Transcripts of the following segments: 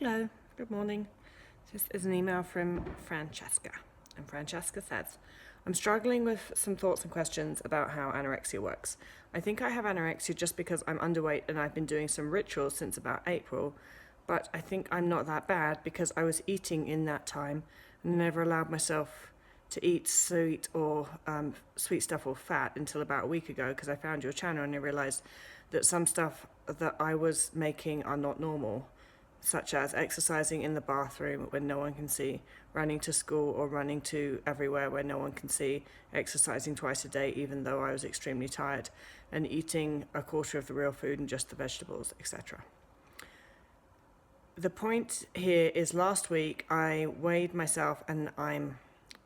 Hello, good morning. This is an email from Francesca, and Francesca says, I'm struggling with some thoughts and questions about how anorexia works. I think I have anorexia just because I'm underweight and I've been doing some rituals since about April, but I think I'm not that bad because I was eating in that time and never allowed myself to eat sweet or sweet stuff or fat until about a week ago because I found your channel and I realized that some stuff that I was making are not normal, such as exercising in the bathroom when no one can see, running to school or running to everywhere where no one can see, exercising twice a day even though I was extremely tired, and eating a quarter of the real food and just the vegetables, etc. The point here is last week I weighed myself and I'm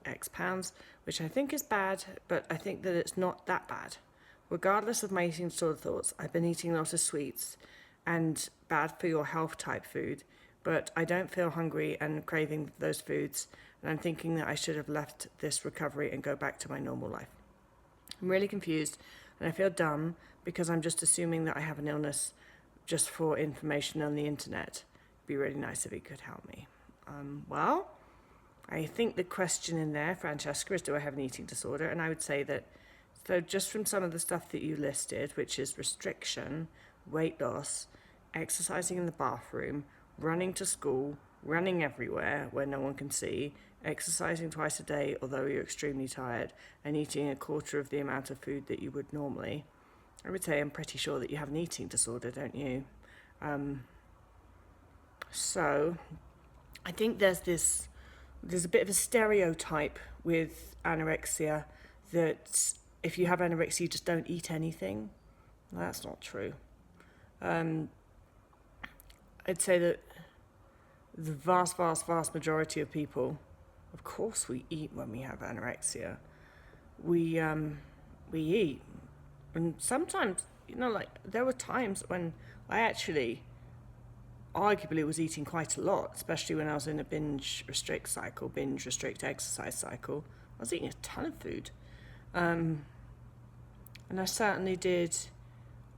X pounds, which I think is bad, but I think that it's not that bad. Regardless of my eating disorder thoughts, I've been eating a lot of sweets and bad for your health type food, but I don't feel hungry and craving those foods, and I'm thinking that I should have left this recovery and go back to my normal life. I'm really confused and I feel dumb because I'm just assuming that I have an illness just for information on the internet. It'd be really nice if you could help me. Well, I think the question in there, Francesca, is do I have an eating disorder? And I would say that, so just from some of the stuff that you listed, which is restriction, weight loss, exercising in the bathroom, running to school, running everywhere where no one can see, exercising twice a day although you're extremely tired, and eating a quarter of the amount of food that you would normally, I would say I'm pretty sure that you have an eating disorder, don't you? So I think there's a bit of a stereotype with anorexia that if you have anorexia you just don't eat anything. Well, that's not true. I'd say that the vast majority of people, of course we eat when we have anorexia. We eat. And sometimes, there were times when I actually arguably was eating quite a lot, especially when I was in a binge restrict exercise cycle. I was eating a ton of food. And I certainly did.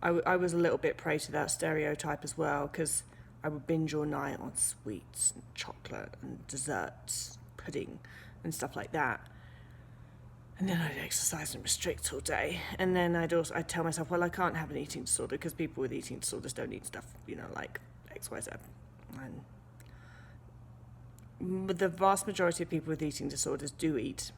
I was a little bit prey to that stereotype as well, because I would binge all night on sweets and chocolate and desserts, pudding and stuff like that. And then I'd exercise and restrict all day. And then I'd tell myself, well, I can't have an eating disorder because people with eating disorders don't eat stuff, like X, Y, Z. And the vast majority of people with eating disorders do eat,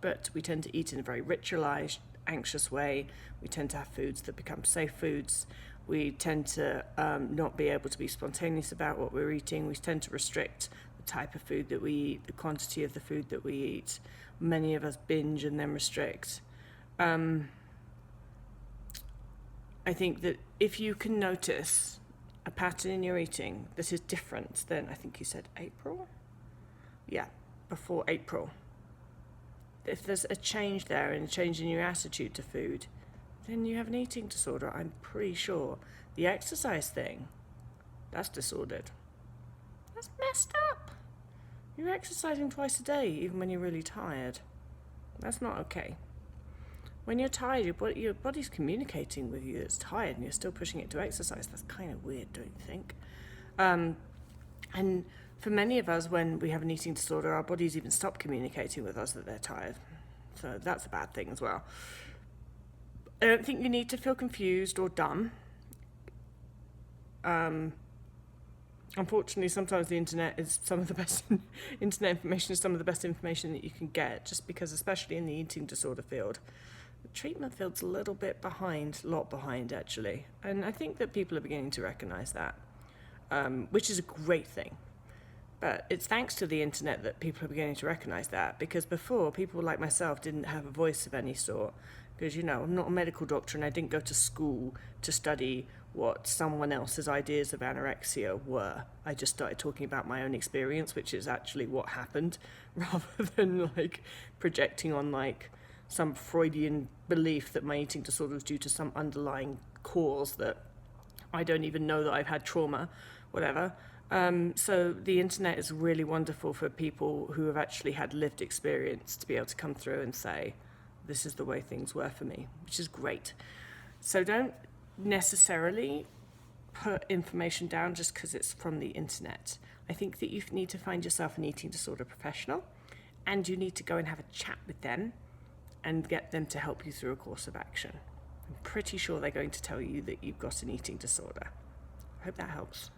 but we tend to eat in a very ritualized, anxious way. We tend to have foods that become safe foods. We tend to not be able to be spontaneous about what we're eating. We tend to restrict the type of food that we eat, the quantity of the food that we eat. Many of us binge and then restrict. I think that if you can notice a pattern in your eating that is different than, I think you said April? Yeah, before April. If there's a change there and a change in your attitude to food, then you have an eating disorder, I'm pretty sure. The exercise thing, that's disordered. That's messed up. You're exercising twice a day, even when you're really tired. That's not okay. When you're tired, your body's communicating with you that it's tired and you're still pushing it to exercise. That's kind of weird, don't you think? And for many of us, when we have an eating disorder, our bodies even stop communicating with us that they're tired. So that's a bad thing as well. I don't think you need to feel confused or dumb. Unfortunately, sometimes the internet is some of the best internet information is some of the best information that you can get, just because, especially in the eating disorder field, the treatment field's a lot behind actually. And I think that people are beginning to recognize that, which is a great thing. But it's thanks to the internet that people are beginning to recognize that, because before, people like myself didn't have a voice of any sort, because, I'm not a medical doctor and I didn't go to school to study what someone else's ideas of anorexia were. I just started talking about my own experience, which is actually what happened, rather than projecting on some Freudian belief that my eating disorder was due to some underlying cause that I don't even know that I've had trauma, whatever. So the internet is really wonderful for people who have actually had lived experience to be able to come through and say, this is the way things were for me, which is great. So don't necessarily put information down just because it's from the internet. I think that you need to find yourself an eating disorder professional, and you need to go and have a chat with them and get them to help you through a course of action. I'm pretty sure they're going to tell you that you've got an eating disorder. I hope that helps.